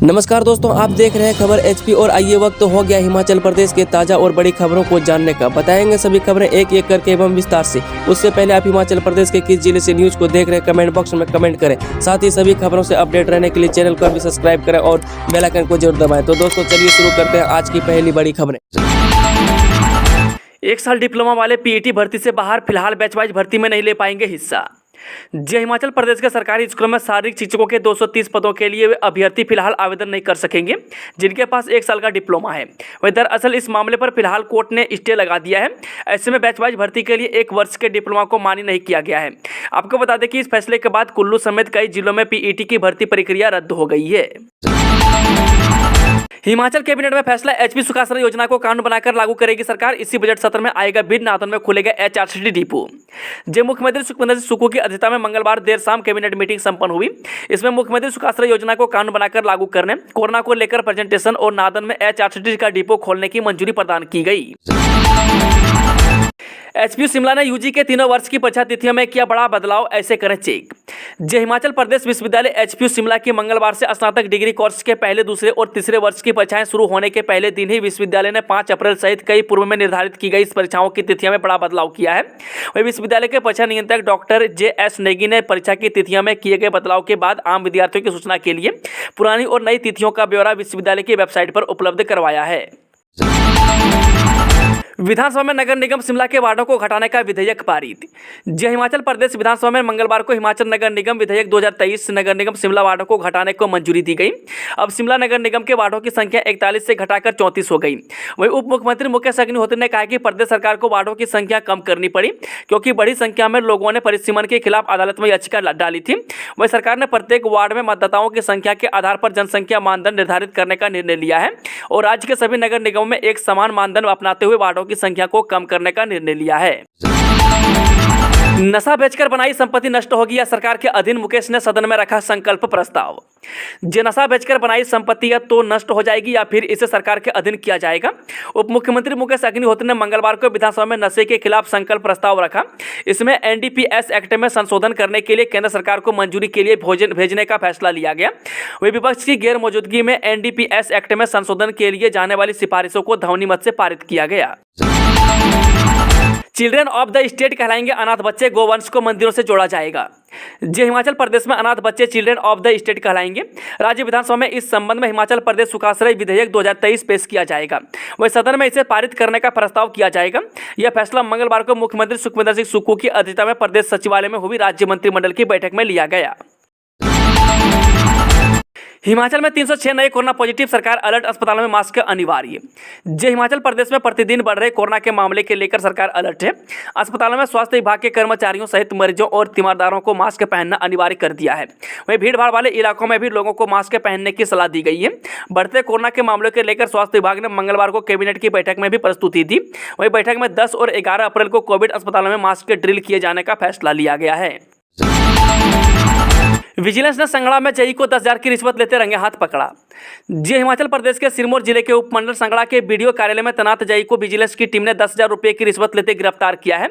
नमस्कार दोस्तों, आप देख रहे हैं खबर एचपी और आइए वक्त हो गया हिमाचल प्रदेश के ताजा और बड़ी खबरों को जानने का। बताएंगे सभी खबरें एक एक करके एवं विस्तार से। उससे पहले आप हिमाचल प्रदेश के किस जिले से न्यूज को देख रहे हैं कमेंट बॉक्स में कमेंट करें। साथ ही सभी खबरों से अपडेट रहने के लिए चैनल को भी सब्सक्राइब करें और बेल आइकन को जरूर दबाएं। तो दोस्तों चलिए शुरू करते हैं आज की पहली बड़ी खबरें। 1 साल डिप्लोमा वाले पीईटी भर्ती से बाहर, फिलहाल बैच वाइज भर्ती में नहीं ले पाएंगे हिस्सा। हिमाचल प्रदेश के सरकारी स्कूलों में शारीरिक शिक्षकों के 230 पदों के लिए अभ्यर्थी फिलहाल आवेदन नहीं कर सकेंगे जिनके पास 1 साल का डिप्लोमा है। वही दरअसल इस मामले पर फिलहाल कोर्ट ने स्टे लगा दिया है। ऐसे में बैच वाइज भर्ती के लिए 1 वर्ष के डिप्लोमा को मान्य नहीं किया गया है। आपको बता दें कि इस फैसले के बाद कुल्लू समेत कई जिलों में पीईटी की भर्ती प्रक्रिया रद्द हो गई है। हिमाचल कैबिनेट में फैसला, एचपी सुखाश्रय योजना को कानून बनाकर लागू करेगी सरकार। इसी बजट सत्र में आएगा बिल, नादौन में खुलेगा एचआरसीटी डिपो। मुख्यमंत्री सुखविंदर सिंह सुक्खू की अध्यक्षता में मंगलवार देर शाम कैबिनेट मीटिंग संपन्न हुई। इसमें मुख्यमंत्री सुखाश्रय योजना को कानून बनाकर लागू करने, कोरोना को लेकर प्रेजेंटेशन और नादौन में एचआरसीटी का डिपो खोलने की मंजूरी प्रदान की गई। एचपीयू शिमला ने यूजी के तीनों वर्ष की परीक्षा तिथियों में किया बड़ा बदलाव, ऐसे करें चेक। हिमाचल प्रदेश विश्वविद्यालय एचपीयू शिमला की मंगलवार से स्नातक डिग्री कोर्स के पहले, दूसरे और तीसरे वर्ष की परीक्षाएं शुरू होने के पहले दिन ही विश्वविद्यालय ने 5 अप्रैल सहित कई पूर्व में निर्धारित की गई इस परीक्षाओं की तिथियों में बड़ा बदलाव किया है। वहीं विश्वविद्यालय के परीक्षा नियंत्रक डॉक्टर JS नेगी ने परीक्षा की तिथियों में किए गए बदलाव के बाद आम विद्यार्थियों की सूचना के लिए पुरानी और नई तिथियों का ब्यौरा विश्वविद्यालय की वेबसाइट पर उपलब्ध करवाया है। विधानसभा में नगर निगम शिमला के वार्डों को घटाने का विधेयक पारित। हिमाचल प्रदेश विधानसभा में मंगलवार को हिमाचल नगर निगम विधेयक 2023 नगर निगम शिमला वार्डों को घटाने को मंजूरी दी गई। अब शिमला नगर निगम के वार्डों की संख्या 41 से घटाकर 34 हो गई। वहीं उप मुख्यमंत्री मुकेश अग्निहोत्री ने कहा कि प्रदेश सरकार को वार्डों की संख्या कम करनी पड़ी क्योंकि बड़ी संख्या में लोगों ने परिसीमन के खिलाफ अदालत में याचिका डाली थी। वहीं सरकार ने प्रत्येक वार्ड में मतदाताओं की संख्या के आधार पर जनसंख्या मानदंड निर्धारित करने का निर्णय लिया है और राज्य के सभी नगर निगमों में एक समान मानदंड अपनाते हुए वार्डों की संख्या को कम करने का निर्णय लिया है। नशा बेचकर बनाई संपत्ति नष्ट होगी या सरकार के अधीन, मुकेश ने सदन में रखा संकल्प प्रस्ताव। नशा बेचकर बनाई संपत्ति या तो नष्ट हो जाएगी या फिर इसे सरकार के अधीन किया जाएगा। उप मुख्यमंत्री मुकेश अग्निहोत्री ने मंगलवार को विधानसभा में नशे के खिलाफ संकल्प प्रस्ताव रखा। इसमें NDPS एक्ट में संशोधन करने के लिए केंद्र सरकार को मंजूरी के लिए भेजने का फैसला लिया गया। वही विपक्ष की गैर मौजूदगी में NDPS एक्ट में संशोधन के लिए जाने वाली सिफारिशों को ध्वनि मत से पारित किया गया। चिल्ड्रन ऑफ द स्टेट कहलाएंगे अनाथ बच्चे, गोवंश को मंदिरों से जोड़ा जाएगा। हिमाचल प्रदेश में अनाथ बच्चे चिल्ड्रन ऑफ द स्टेट कहलाएंगे। राज्य विधानसभा में इस संबंध में हिमाचल प्रदेश सुखाश्रय विधेयक 2023 पेश किया जाएगा। वही सदन में इसे पारित करने का प्रस्ताव किया जाएगा। यह फैसला मंगलवार को मुख्यमंत्री सुखविंदर सिंह सुक्खू की अध्यक्षता में प्रदेश सचिवालय में हुई राज्य मंत्रिमंडल की बैठक में लिया गया। हिमाचल में 306 नए कोरोना पॉजिटिव, सरकार अलर्ट, अस्पतालों में मास्क अनिवार्य। हिमाचल प्रदेश में प्रतिदिन बढ़ रहे कोरोना के मामले के लेकर सरकार अलर्ट है। अस्पतालों में स्वास्थ्य विभाग के कर्मचारियों सहित मरीजों और तीमारदारों को मास्क पहनना अनिवार्य कर दिया है। वहीं भीड़भाड़ वाले इलाकों में भी लोगों को मास्क पहनने की सलाह दी गई है। बढ़ते कोरोना के मामलों के लेकर स्वास्थ्य विभाग ने मंगलवार को कैबिनेट की बैठक में भी प्रस्तुति दी। वहीं बैठक में 10 और 11 अप्रैल को कोविड अस्पतालों में मास्क ड्रिल किए जाने का फैसला लिया गया है। विजिलेंस ने संगड़ा में जेई को 10,000 की रिश्वत लेते रंगे हाथ पकड़ा। हिमाचल प्रदेश के सिरमौर जिले के उपमंडल संगड़ा के बीडीओ कार्यालय में तैनात जेई को विजिलेंस की टीम ने 10,000 रुपये की रिश्वत लेते गिरफ्तार किया है।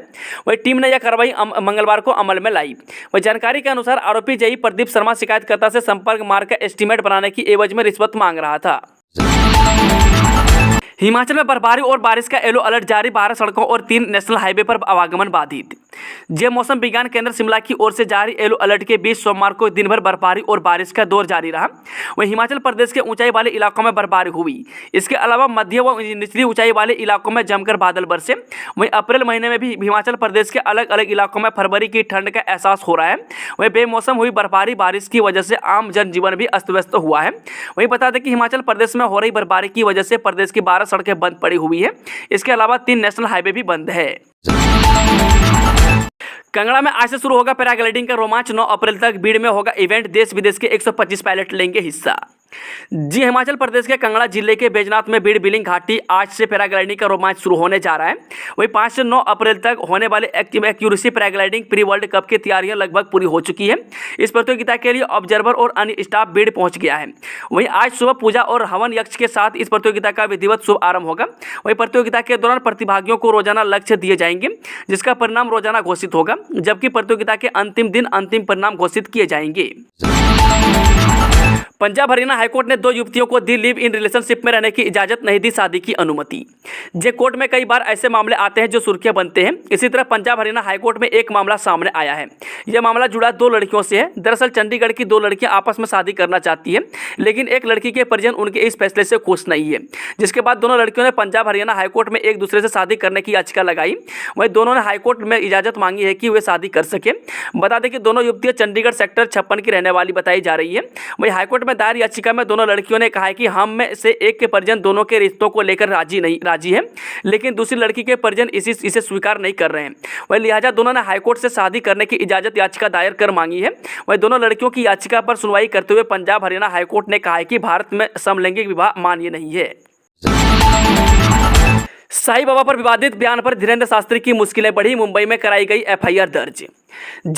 वही टीम ने यह कार्रवाई मंगलवार को अमल में लाई। वही जानकारी के अनुसार आरोपी जेई प्रदीप शर्मा शिकायतकर्ता से संपर्क मार्ग का एस्टीमेट बनाने की एवज में रिश्वत मांग रहा था। हिमाचल में बर्फबारी और बारिश का येलो अलर्ट जारी, 12 सड़कों और 3 नेशनल हाईवे पर आवागमन बाधित। मौसम विज्ञान केंद्र शिमला की ओर से जारी येलो अलर्ट के बीच सोमवार को दिन भर बर्फबारी और बारिश का दौर जारी रहा। वहीं हिमाचल प्रदेश के ऊंचाई वाले इलाकों में बर्फबारी हुई। इसके अलावा मध्य व निचली ऊंचाई वाले इलाकों में जमकर बादल बरसे। वहीं अप्रैल महीने में भी हिमाचल प्रदेश के अलग अलग इलाकों में फरवरी की ठंड का एहसास हो रहा है। वहीं बेमौसम हुई बर्फबारी बारिश की वजह से आम जनजीवन भी अस्त व्यस्त हुआ है। वहीं बता दें कि हिमाचल प्रदेश में हो रही बर्फबारी की वजह से प्रदेश की 12 सड़कें बंद पड़ी हुई है। इसके अलावा 3 नेशनल हाईवे भी बंद है। कंगड़ा में आज से शुरू होगा पैराग्लाइडिंग का रोमांच, 9 अप्रैल तक भीड़ में होगा इवेंट, देश विदेश के 125 पायलट लेंगे हिस्सा। हिमाचल प्रदेश के कंगड़ा जिले के बैजनाथ में बीड़ बिलिंग घाटी आज से पैराग्लाइडिंग का रोमांच शुरू होने जा रहा है। वहीं 5 से 9 अप्रैल तक होने वाले accuracy paragliding pre world cup की तैयारियां लगभग पूरी हो चुकी है। इस प्रतियोगिता के लिए ऑब्जर्वर और अन्य स्टाफ बीड़ पहुंच गया है। वहीं आज सुबह पूजा और हवन यज्ञ के साथ इस प्रतियोगिता का विधिवत शुभ आरंभ होगा। वहीं प्रतियोगिता के दौरान प्रतिभागियों को रोजाना लक्ष्य दिए जाएंगे जिसका परिणाम रोजाना घोषित होगा, जबकि प्रतियोगिता के अंतिम दिन अंतिम परिणाम घोषित किए जाएंगे। पंजाब हरियाणा हाईकोर्ट ने 2 युवतियों को दी लिव इन रिलेशनशिप में रहने की इजाजत, नहीं दी शादी की अनुमति। जे कोर्ट में कई बार ऐसे मामले आते हैं जो सुर्खियां बनते हैं। इसी तरह पंजाब हरियाणा हाईकोर्ट में एक मामला सामने आया है। यह मामला जुड़ा 2 लड़कियों से है। दरअसल चंडीगढ़ की 2 लड़कियां आपस में शादी करना चाहती है, लेकिन एक लड़की के परिजन उनके इस फैसले से खुश नहीं है, जिसके बाद दोनों लड़कियों ने पंजाब हरियाणा हाईकोर्ट में एक दूसरे से शादी करने की याचिका लगाई। वहीं दोनों ने हाईकोर्ट में इजाजत मांगी है कि वे शादी कर सके। बता दें कि दोनों युवतियां चंडीगढ़ सेक्टर 56 की रहने वाली बताई जा रही है। वहीं हाईकोर्ट में दायर याचिका में दोनों लड़कियों ने कहा है कि हम में से एक के परिजन दोनों के रिश्तों को लेकर राजी है, लेकिन दूसरी लड़की के परिजन इसे स्वीकार नहीं कर रहे हैं। वहीं लिहाजा दोनों ने हाईकोर्ट से शादी करने की इजाजत याचिका दायर कर मांगी है। वहीं दोनों लड़कियों की याचिका पर सुनवाई करते हुए पंजाब हरियाणा हाईकोर्ट ने कहा है कि भारत में समलैंगिक विवाह मान्य नहीं है। साईं बाबा पर विवादित बयान पर धीरेन्द्र शास्त्री की मुश्किलें बढ़ी, मुंबई में कराई गई एफआईआर दर्ज।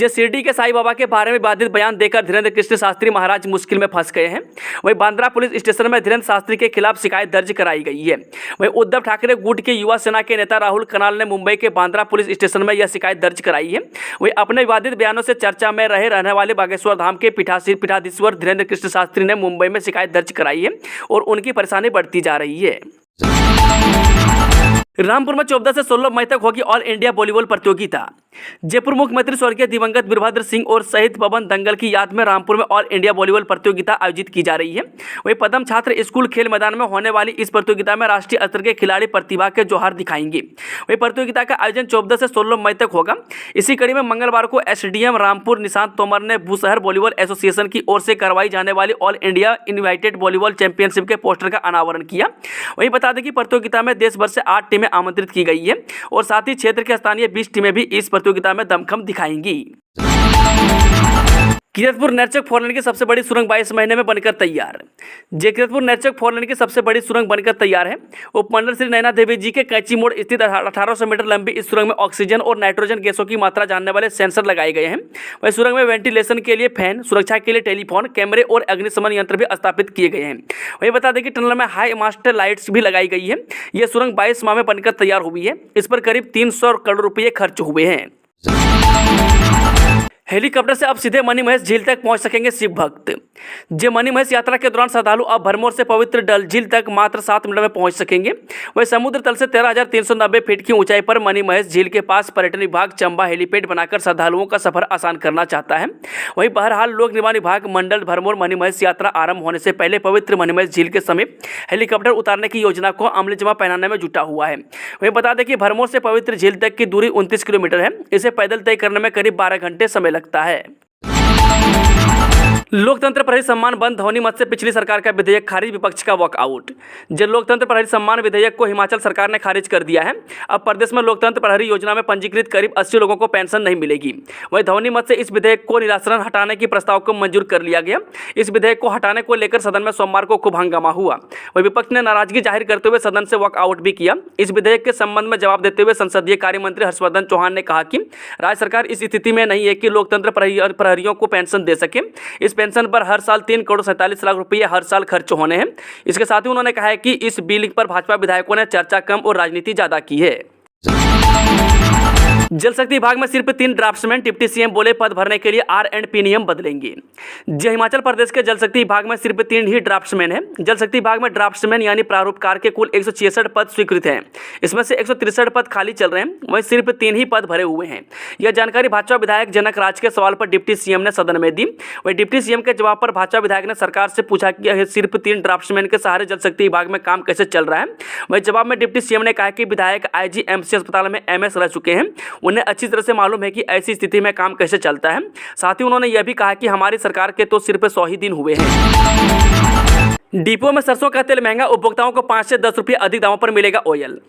शिरडी के साईं बाबा के बारे में विवादित बयान देकर धीरेन्द्र कृष्ण शास्त्री महाराज मुश्किल में फंस गए हैं। वहीं बांद्रा पुलिस स्टेशन में धीरेन्द्र शास्त्री के खिलाफ शिकायत दर्ज कराई गई है। वहीं उद्धव ठाकरे गुट के युवा सेना के नेता राहुल कनाल ने मुंबई के बांद्रा पुलिस स्टेशन में यह शिकायत दर्ज कराई है। वहीं अपने विवादित बयानों से चर्चा में रहने वाले बागेश्वर धाम के पीठाधीश्वर धीरेन्द्र कृष्ण शास्त्री ने मुंबई में शिकायत दर्ज कराई है और उनकी परेशानी बढ़ती जा रही है। रामपुर में 14 से 16 मई तक होगी ऑल इंडिया वॉलीबॉल प्रतियोगिता। जयपुर मुख्यमंत्री स्वर्गीय दिवंगत वीरभद्र सिंह और शहीद पवन दंगल की याद में रामपुर में ऑल इंडिया वॉलीबॉल प्रतियोगिता आयोजित की जा रही है। वहीं पदम छात्र स्कूल खेल मैदान में होने वाली इस प्रतियोगिता में राष्ट्रीय स्तर के खिलाड़ी प्रतिभा के जोहार दिखाएंगे। वहीं प्रतियोगिता का आयोजन 14 से 16 मई तक होगा। इसी कड़ी में मंगलवार को एसडीएम रामपुर निशांत तोमर ने भूशहर वॉलीबॉल एसोसिएशन की ओर से करवाई जाने वाली all India invited volleyball championship के पोस्टर का अनावरण किया। वहीं बता दें कि प्रतियोगिता में देश भर से 8 टीमें आमंत्रित की गई है और साथ ही क्षेत्र के स्थानीय 20 टीमें भी इस प्रतियोगिता में दमखम दिखाएंगी। कीरतपुर नेरचौक फोरलेन की सबसे बड़ी सुरंग 22 महीने में बनकर तैयार। कीरतपुर नेरचौक फोरलेन की सबसे बड़ी सुरंग बनकर तैयार है। उपमंडल श्री नैना देवी जी के कैंची मोड़ स्थित 1800 मीटर लंबी इस सुरंग में ऑक्सीजन और नाइट्रोजन गैसों की मात्रा जानने वाले सेंसर लगाए गए हैं। वहीं सुरंग में वेंटिलेशन के लिए फैन, सुरक्षा के लिए टेलीफोन, कैमरे और अग्निशमन यंत्र भी स्थापित किए गए हैं। वहीं बता दें कि टनल में हाई मास्टर लाइट्स भी लगाई गई है। यह सुरंग 22 माह में बनकर तैयार हुई है। इस पर करीब 300 करोड़ रुपये खर्च हुए हैं। हेलीकॉप्टर से अब सीधे मणिमहेश झील तक पहुंच सकेंगे शिव भक्त। मणिमहेश यात्रा के दौरान श्रद्धालु अब भरमौर से पवित्र डल झील तक मात्र 7 मिनट में पहुंच सकेंगे। वहीं समुद्र तल से 13,390 फीट की ऊंचाई पर मणिमहेश झील के पास पर्यटन विभाग चंबा हेलीपैड बनाकर श्रद्धालुओं का सफर आसान करना चाहता है। वहीं बहरहाल लोक निर्माण विभाग मंडल भरमौर मणिमहेश यात्रा आरंभ होने से पहले पवित्र मणिमहेश झील के समीप हेलीकॉप्टर उतारने की योजना को अमली जमा पहनाने में जुटा हुआ है। वहीं बता दें कि भरमौर से पवित्र झील तक की दूरी 29 किलोमीटर है। इसे पैदल तय करने में करीब 12 घंटे समय लगता है। लोकतंत्र प्रहरी सम्मान बंद, धौनी मत से पिछली सरकार का विधेयक खारिज, विपक्ष का वॉकआउट। लोकतंत्र प्रहरी सम्मान विधेयक को हिमाचल सरकार ने खारिज कर दिया है। अब प्रदेश में लोकतंत्र प्रहरी योजना में पंजीकृत करीब 80 लोगों को पेंशन नहीं मिलेगी। वहीं धौनी मत से इस विधेयक को निराकरण हटाने की प्रस्ताव को मंजूर कर लिया गया। इस विधेयक को हटाने को लेकर सदन में सोमवार को खूब हंगामा हुआ। वहीं विपक्ष ने नाराजगी जाहिर करते हुए सदन से वॉकआउट भी किया। इस विधेयक के संबंध में जवाब देते हुए संसदीय कार्य मंत्री हर्षवर्धन चौहान ने कहा कि राज्य सरकार इस स्थिति में नहीं है कि लोकतंत्र प्रहरियों को पेंशन दे सके। इस पेंशन पर हर साल 3 करोड़ 47 लाख रुपये हर साल खर्च होने हैं। इसके साथ ही उन्होंने कहा है कि इस बिल पर भाजपा विधायकों ने चर्चा कम और राजनीति ज्यादा की है। जल शक्ति विभाग में सिर्फ 3 ड्राफ्ट्समैन, डिप्टी सीएम बोले पद भरने के लिए R&P नियम बदलेंगे। हिमाचल प्रदेश के जल शक्ति विभाग में सिर्फ 3 ही ड्राफ्ट्समैन हैं। जल शक्ति विभाग में ड्राफ्ट्समैन यानी प्रारूपकार के कुल 166 पद स्वीकृत हैं। इसमें से 163 पद खाली चल रहे हैं। वहीं सिर्फ 3 ही पद भरे हुए हैं। यह जानकारी भाजपा विधायक जनक राज के सवाल पर डिप्टी सीएम ने सदन में दी। वहीं डिप्टी सीएम के जवाब पर भाजपा विधायक ने सरकार से पूछा कि सिर्फ 3 ड्राफ्ट्समैन के सहारे जल शक्ति विभाग में काम कैसे चल रहा है। वहीं जवाब में डिप्टी सीएम ने कहा कि विधायक IGMC अस्पताल में MS रह चुके हैं। उन्हें अच्छी तरह से मालूम है कि ऐसी स्थिति में काम कैसे चलता है। साथ ही उन्होंने यह भी कहा कि हमारी सरकार के तो सिर्फ 100 ही दिन हुए हैं। डिपो में सरसों का तेल महंगा, उपभोक्ताओं को 5 से 10 रुपये अधिक दामों पर मिलेगा ऑयल।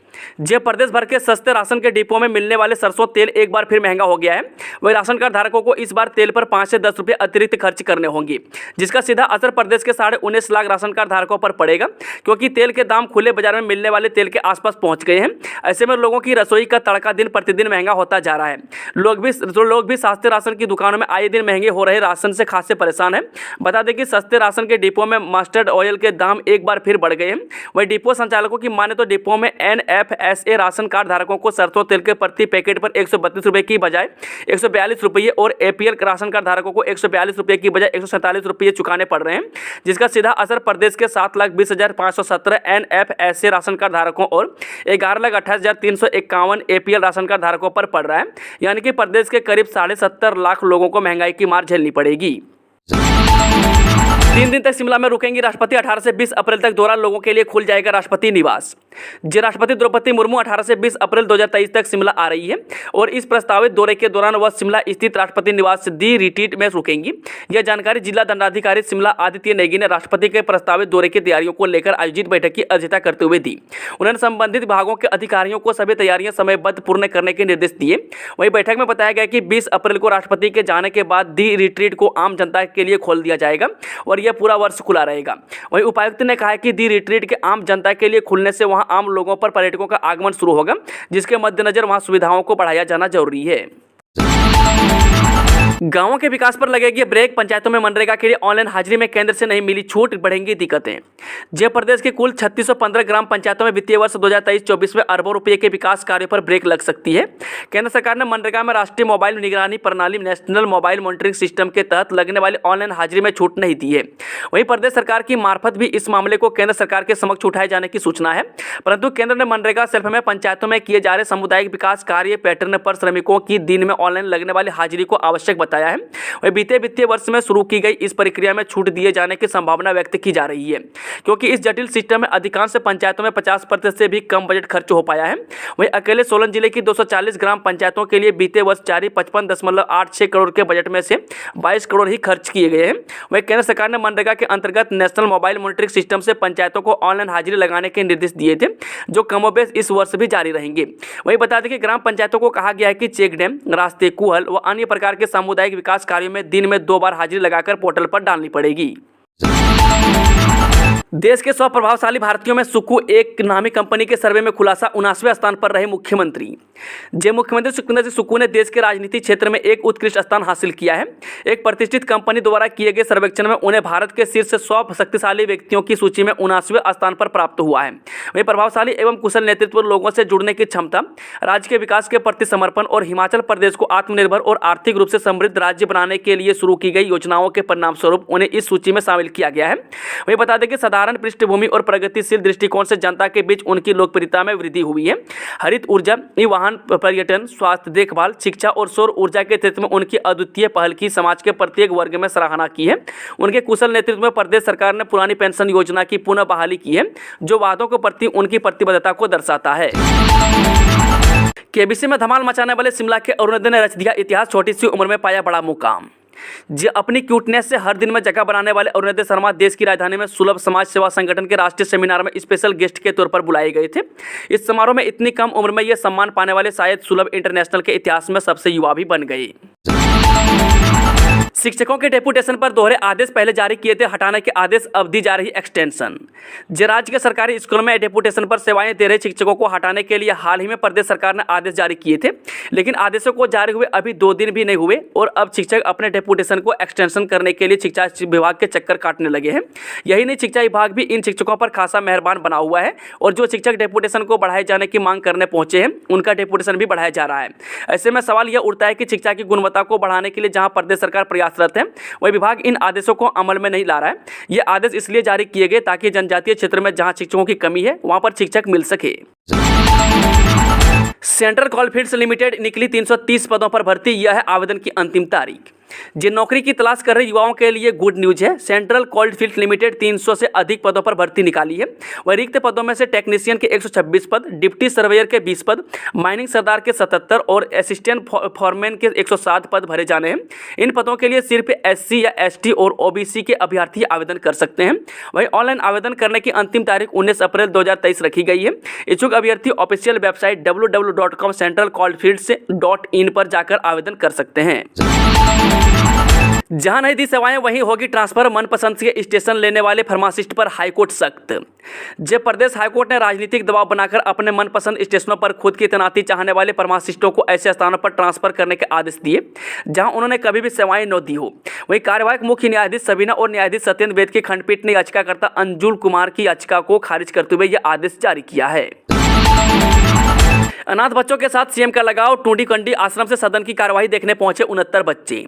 प्रदेश भर के सस्ते राशन के डिपो में मिलने वाले सरसों तेल एक बार फिर महंगा हो गया है। वही राशन कार्ड धारकों को इस बार तेल पर 5 से 10 रुपये अतिरिक्त खर्च करने होंगे, जिसका सीधा असर प्रदेश के 19.5 लाख राशन कार्ड धारकों पर पड़ेगा, क्योंकि तेल के दाम खुले बाजार में मिलने वाले तेल के आसपास पहुंच गए हैं। ऐसे में लोगों की रसोई का तड़का दिन प्रतिदिन महंगा होता जा रहा है। लोग भी सस्ते राशन की दुकानों में आए दिन महंगे हो रहे राशन से खासे परेशान है। बता दें कि सस्ते राशन के डिपो में मस्टर्ड ऑयल तेल के दाम एक बार फिर बढ़ गए हैं। वहीं डिपो संचालकों की माने तो डिपो में NFSA राशन कार्ड धारकों को सरसों तेल के प्रति पैकेट पर 132 रुपये की बजाय 142 रुपये और APL राशन कार्ड धारकों को 142 रुपये की बजाय 147 रुपये चुकाने पड़ रहे हैं, जिसका सीधा असर प्रदेश के 7,20,517 NFSA राशन कार्ड धारकों और 11,28,351 APL राशन कार्ड धारकों पर पड़ रहा है। यानी कि प्रदेश के करीब 70.5 लाख लोगों को महंगाई की मार झेलनी पड़ेगी। 3 दिन तक शिमला में रुकेंगी राष्ट्रपति। 18 से 20 अप्रैल तक दौरा लोगों के लिए खुल जाएगा राष्ट्रपति निवास। राष्ट्रपति द्रौपदी मुर्मू 18 से 20 अप्रैल 2023 तक शिमला आ रही है और इस प्रस्तावित दौरे के दौरान वह शिमला स्थित राष्ट्रपति निवास दी रिट्रीट में रुकेंगी। यह जानकारी जिला दंडाधिकारी शिमला आदित्य नेगी ने राष्ट्रपति के प्रस्तावित दौरे की तैयारियों को लेकर आयोजित बैठक की अध्यक्षता करते हुए दी। उन्होंने संबंधित विभागों के अधिकारियों को सभी तैयारियां समयबद्ध पूर्ण करने के निर्देश दिए। वहीं बैठक में बताया गया कि 20 अप्रैल को राष्ट्रपति के जाने के बाद दी रिट्रीट को आम जनता के लिए खोल दिया जाएगा और यह पूरा वर्ष खुला रहेगा। वहीं उपायुक्त ने कहा कि दी रिट्रीट के आम जनता के लिए खुलने से वहां आम लोगों पर पर्यटकों का आगमन शुरू होगा, जिसके मद्देनजर वहां सुविधाओं को बढ़ाया जाना जरूरी है। गांवों के विकास पर लगेगी ब्रेक। पंचायतों में मनरेगा के लिए ऑनलाइन हाजिरी में केंद्र से नहीं मिली छूट, बढ़ेंगी दिक्कतें। जय प्रदेश के कुल 3615 ग्राम पंचायतों में वित्तीय वर्ष 2023-24 में अरबों रुपए के विकास कार्यों पर ब्रेक लग सकती है। केंद्र सरकार ने मनरेगा में राष्ट्रीय मोबाइल निगरानी प्रणाली नेशनल मोबाइल मॉनिटरिंग सिस्टम के तहत लगने वाली ऑनलाइन हाजिरी में छूट नहीं दी है। वहीं प्रदेश सरकार की मार्फत भी इस मामले को केंद्र सरकार के समक्ष उठाए जाने की सूचना है, परंतु केंद्र ने मनरेगा सेल्फ में पंचायतों में किए जा रहे सामुदायिक विकास कार्य पैटर्न पर श्रमिकों की दिन में ऑनलाइन लगने वाली हाजिरी को आवश्यक बताया है। वहीं बीते वित्तीय वर्ष में शुरू की गई इस प्रक्रिया में छूट दिए जाने की संभावना व्यक्त की जा रही है, क्योंकि इस जटिल सिस्टम में अधिकांश पंचायतों में 50% से भी कम बजट खर्च हो पाया है। वहीं अकेले सोलन जिले की 240 ग्राम पंचायतों के लिए बीते वर्ष जारी 55.86 करोड़ के बजट में से 22 करोड़ ही खर्च किए गए हैं। वहीं केंद्र सरकार ने मनरेगा के अंतर्गत नेशनल मोबाइल मॉनिटरिंग सिस्टम से पंचायतों को ऑनलाइन हाजिरी लगाने के निर्देश दिए थे, जो कमोबेश इस वर्ष भी जारी रहेंगे। वहीं बता दें कि ग्राम पंचायतों को कहा गया है कि चेक डैम, रास्ते, कुहल व अन्य प्रकार के सामुदायिक विकास कार्यों में दिन में 2 बार हाजिरी लगाकर पोर्टल पर डालनी पड़ेगी। देश के 100 प्रभावशाली भारतीयों में सुक्कू एक नामी कंपनी के सर्वे में खुलासा, 79वें स्थान पर रहे मुख्यमंत्री। मुख्यमंत्री सुखविंदर सिंह सुक्कू ने देश के राजनीतिक क्षेत्र में एक उत्कृष्ट स्थान हासिल किया है। एक प्रतिष्ठित कंपनी द्वारा किए गए सर्वेक्षण में उन्हें भारत के शीर्ष 100 शक्तिशाली व्यक्तियों की सूची में 79वें स्थान पर प्राप्त हुआ है। वहीं प्रभावशाली एवं कुशल नेतृत्व, लोगों से जुड़ने की क्षमता, राज्य के विकास के प्रति समर्पण और हिमाचल प्रदेश को आत्मनिर्भर और आर्थिक रूप से समृद्ध राज्य बनाने के लिए शुरू की गई योजनाओं के परिणाम स्वरूप उन्हें इस सूची में शामिल किया गया है। वहीं बता दें कि साधारण पृष्ठभूमि और प्रगतिशील दृष्टिकोण से जनता के बीच उनकी लोकप्रियता में वृद्धि हुई है। हरित ऊर्जा, वाहन, पर्यटन, स्वास्थ्य देखभाल, शिक्षा और सौर ऊर्जा के क्षेत्र में उनकी अद्वितीय पहल की समाज के प्रत्येक वर्ग में सराहना की है। उनके कुशल नेतृत्व में प्रदेश सरकार ने पुरानी पेंशन योजना की पुनः बहाली की है, जो वादों के प्रति उनकी प्रतिबद्धता को दर्शाता है। केबीसी में धमाल मचाने वाले शिमला के अरुणोदय ने रच दिया इतिहास, छोटी सी उम्र में पाया बड़ा मुकाम। अपनी क्यूटनेस से हर दिन में जगह बनाने वाले अरुणोदय शर्मा देश की राजधानी में सुलभ समाज सेवा संगठन के राष्ट्रीय सेमिनार में स्पेशल गेस्ट के तौर पर बुलाए गए थे। इस समारोह में इतनी कम उम्र में यह सम्मान पाने वाले शायद सुलभ इंटरनेशनल के इतिहास में सबसे युवा भी बन गए। शिक्षकों के डेपुटेशन पर दोहरे आदेश पहले जारी किए थे, हटाने के आदेश अब दी जा रही एक्सटेंशन। राज्य के सरकारी स्कूलों में डेपुटेशन पर सेवाएं दे रहे शिक्षकों को हटाने के लिए हाल ही में प्रदेश सरकार ने आदेश जारी किए थे, लेकिन आदेशों को जारी हुए अभी 2 दिन भी नहीं हुए और अब शिक्षक अपने डेपुटेशन को एक्सटेंशन करने के लिए शिक्षा विभाग के चक्कर काटने लगे हैं। यही नहीं, शिक्षा विभाग भी इन शिक्षकों पर खासा मेहरबान बना हुआ है और जो शिक्षक डेपुटेशन को बढ़ाए जाने की मांग करने पहुंचे हैं, उनका डेपुटेशन भी बढ़ाया जा रहा है। ऐसे में सवाल यह उठता है कि शिक्षा की गुणवत्ता को बढ़ाने के लिए जहां प्रदेश सरकार प्रयासरत है, वही विभाग इन आदेशों को अमल में नहीं ला रहा है। ये आदेश इसलिए जारी किए गए ताकि जनजातीय क्षेत्र में जहां शिक्षकों की कमी है, वहां पर शिक्षक मिल सके। सेंट्रल कोलफील्ड्स लिमिटेड निकली 330 पदों पर भर्ती, यह है आवेदन की अंतिम तारीख। जिन नौकरी की तलाश कर रहे युवाओं के लिए गुड न्यूज है। सेंट्रल कोलफील्ड्स लिमिटेड 300 से अधिक पदों पर भर्ती निकाली है। वह रिक्त पदों में से टेक्नीशियन के 126 पद, डिप्टी सर्वेयर के 20 पद, माइनिंग सरदार के 77 और असिस्टेंट फॉरमैन के 107 पद भरे जाने हैं। इन पदों के लिए सिर्फ SC या ST और OBC के अभ्यर्थी आवेदन कर सकते हैं। वहीं ऑनलाइन आवेदन करने की अंतिम तारीख 19 अप्रैल 2023 रखी गई है। इच्छुक अभ्यर्थी ऑफिशियल वेबसाइट www.centralcoalfields.in पर जाकर आवेदन कर सकते हैं। जहां नहीं दी सेवाएं वहीं होगी ट्रांसफर, मनपसंद के स्टेशन लेने वाले फार्मासिस्ट पर हाईकोर्ट सख्त। जय प्रदेश हाईकोर्ट ने राजनीतिक दबाव बनाकर अपने मनपसंद स्टेशनों पर खुद की तैनाती चाहने वाले फार्मासिस्टों को ऐसे स्थानों पर ट्रांसफर करने के आदेश दिए जहां उन्होंने कभी भी सेवाएं न दी हो। वहीं कार्यवाहक मुख्य न्यायाधीश सबीना और न्यायाधीश सत्येंद्र वैद की खंडपीठ ने याचिकाकर्ता अंजुल कुमार की याचिका को खारिज करते हुए यह आदेश जारी किया है। अनाथ बच्चों के साथ सीएम का लगाव, टूंडी-कंडी आश्रम से सदन की कार्यवाही देखने पहुंचे 69 बच्चे।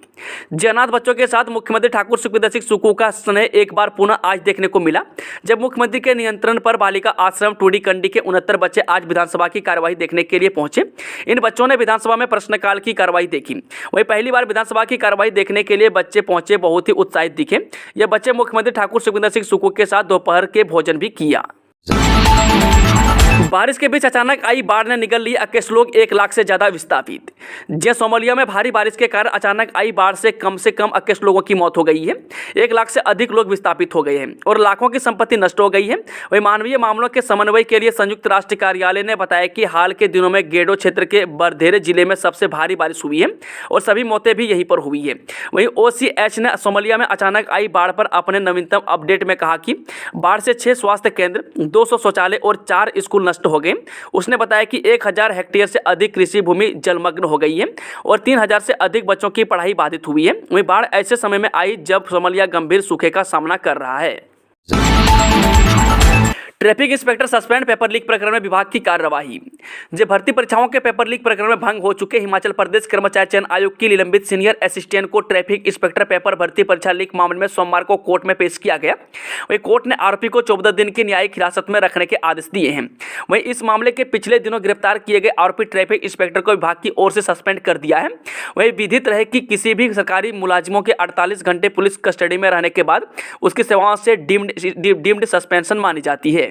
जे अनाथ बच्चों के साथ मुख्यमंत्री ठाकुर सुखविंदर सिंह सुक्खू का स्नेह एक बार पुनः आज देखने को मिला, जब मुख्यमंत्री के नियंत्रण पर बालिका आश्रम टूंडी-कंडी के 69 बच्चे आज विधानसभा की कार्यवाही देखने के लिए पहुंचे। इन बच्चों ने विधानसभा में प्रश्नकाल की कार्यवाही देखी। वहीं पहली बार विधानसभा की कार्यवाही देखने के लिए बच्चे पहुंचे, बहुत ही उत्साहित दिखे। ये बच्चे मुख्यमंत्री ठाकुर सुखविंदर सिंह सुक्खू के साथ दोपहर के भोजन भी किया। बारिश के बीच अचानक आई बाढ़ ने निगल ली 21 लोग, 1 लाख से ज्यादा विस्थापित। जे सोमालिया में भारी बारिश के कारण अचानक आई बाढ़ से कम 21 लोगों की मौत हो गई है। 1 लाख से अधिक लोग विस्थापित हो गए हैं और लाखों की संपत्ति नष्ट हो गई है। वहीं मानवीय मामलों के समन्वय के लिए संयुक्त राष्ट्र कार्यालय ने बताया कि हाल के दिनों में गेडो क्षेत्र के बरधेरे जिले में सबसे भारी बारिश हुई है और सभी मौतें भी यहीं पर हुई है। वहीं OCH ने सोमालिया में अचानक आई बाढ़ पर अपने नवीनतम अपडेट में कहा कि बाढ़ से 6 स्वास्थ्य केंद्र, 200 शौचालय और 4 स्कूल नष्ट हो गए। उसने बताया कि 1000 हेक्टेयर से अधिक कृषि भूमि जलमग्न हो गई है और 3000 से अधिक बच्चों की पढ़ाई बाधित हुई है। वहीं बाढ़ ऐसे समय में आई जब सोमालिया गंभीर सूखे का सामना कर रहा है। Traffic inspector suspend, paper leak प्रकरण में विभाग की कार्रवाई। जब भर्ती परीक्षाओं के पेपर लीक प्रकरण में भंग हो चुके हिमाचल प्रदेश कर्मचारी चयन आयोग की निलंबित सीनियर असिस्टेंट को ट्रैफिक इंस्पेक्टर पेपर भर्ती परीक्षा लीक मामले में सोमवार को कोर्ट में पेश किया गया। वहीं कोर्ट ने आरोपी को 14 दिन की न्यायिक हिरासत में रखने के आदेश दिए हैं। वहीं इस मामले के पिछले दिनों गिरफ्तार किए गए आरोपी ट्रैफिक इंस्पेक्टर को विभाग की ओर से सस्पेंड कर दिया है। वहीं विदित रहे कि किसी भी सरकारी मुलाजिमों के 48 घंटे पुलिस कस्टडी में रहने के बाद उसकी सेवाओं से डीम्ड सस्पेंशन मानी जाती है।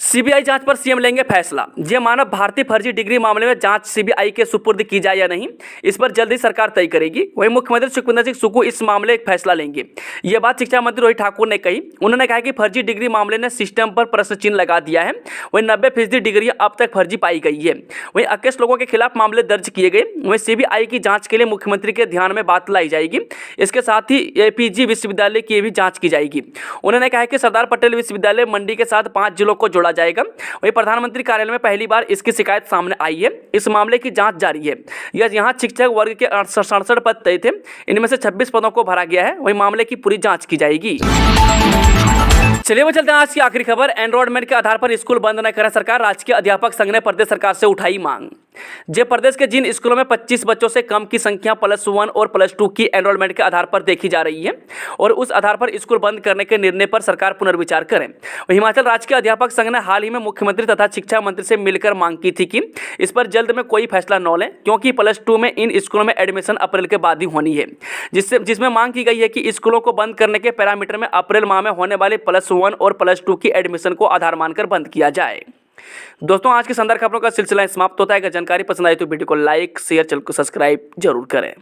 सीबीआई जांच पर सीएम लेंगे फैसला। जे मानव भारती फर्जी डिग्री मामले में जांच सीबीआई के सुपुर्द की जाए या नहीं, इस पर जल्द ही सरकार तय करेगी। वहीं मुख्यमंत्री सुखविंदर सिंह सुक्खू इस मामले एक फैसला लेंगे। यह बात शिक्षा मंत्री रोहित ठाकुर ने कही। उन्होंने कहा कि फर्जी डिग्री मामले ने सिस्टम पर प्रश्न चिन्ह लगा दिया है। वहीं 90% डिग्रियां अब तक फर्जी पाई गई है। वहीं 21 लोगों के खिलाफ मामले दर्ज किए गए। वहीं सीबीआई की जाँच के लिए मुख्यमंत्री के ध्यान में बात लाई जाएगी। इसके साथ ही APG विश्वविद्यालय की भी जाँच की जाएगी। उन्होंने कहा कि सरदार पटेल विश्वविद्यालय मंडी के साथ 5 जिलों को जोड़ा जाएगा। वहीं प्रधानमंत्री कार्यालय में पहली बार इसकी शिकायत सामने आई है। इस मामले की जांच जारी है। यहाँ शिक्षक वर्ग के 67 पद तय थे, इनमें से 26 पदों को भरा गया है। वहीं मामले की पूरी जांच की जाएगी। चलिए वो चलते हैं आज की आखिरी खबर। एनरोलमेंट के आधार पर स्कूल बंद न करें सरकार, राजकीय अध्यापक संघ ने प्रदेश सरकार से उठाई मांग। जब प्रदेश के जिन स्कूलों में 25 बच्चों से कम की संख्या +1 और +2 की एनरोलमेंट के आधार पर देखी जा रही है और उस आधार पर स्कूल बंद करने के निर्णय पर सरकार पुनर्विचार करे। हिमाचल राजकीय अध्यापक संघ ने हाल ही में मुख्यमंत्री तथा शिक्षा मंत्री से मिलकर मांग की थी कि इस पर जल्द में कोई फैसला न लें, क्योंकि +2 में इन स्कूलों में एडमिशन अप्रैल के बाद ही होनी है, जिसमें मांग की गई है कि स्कूलों को बंद करने के पैरामीटर में अप्रैल माह में होने वाले +1 और +2 की एडमिशन को आधार मानकर बंद किया जाए। दोस्तों, आज की शानदार खबरों का सिलसिला समाप्त होता है। अगर जानकारी पसंद आई तो वीडियो को लाइक, शेयर, चैनल को सब्सक्राइब जरूर करें।